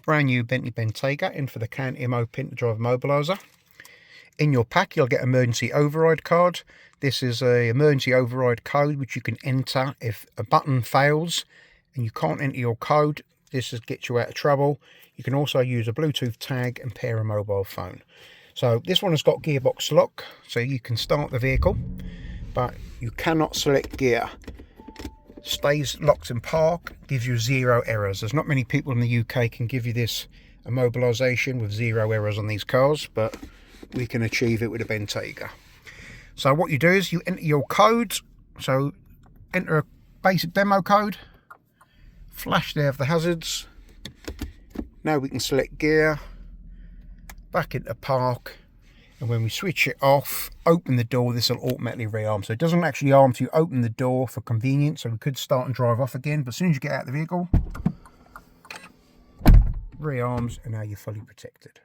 brand new Bentley Bentayga in for the CAN IMMO pin to drive immobiliser. In your pack you'll get emergency override card. This is a emergency override code which you can enter if a button fails and you can't enter your code. This gets you out of trouble. You can also use a Bluetooth tag and pair a mobile phone. So this one has got gearbox lock, so you can start the vehicle, but you cannot select gear. Stays locked in park, gives you 0 errors. There's not many people in the UK can give you this immobilisation with 0 errors on these cars, but we can achieve it with a Bentayga. So what you do is you enter your code. So enter a basic demo code, flash there of the hazards. Now we can select gear, back into park, and when we switch it off, open the door, this will automatically rearm. So it doesn't actually arm to you, open the door for convenience, so we could start and drive off again, but as soon as you get out of the vehicle, rearms, and now you're fully protected.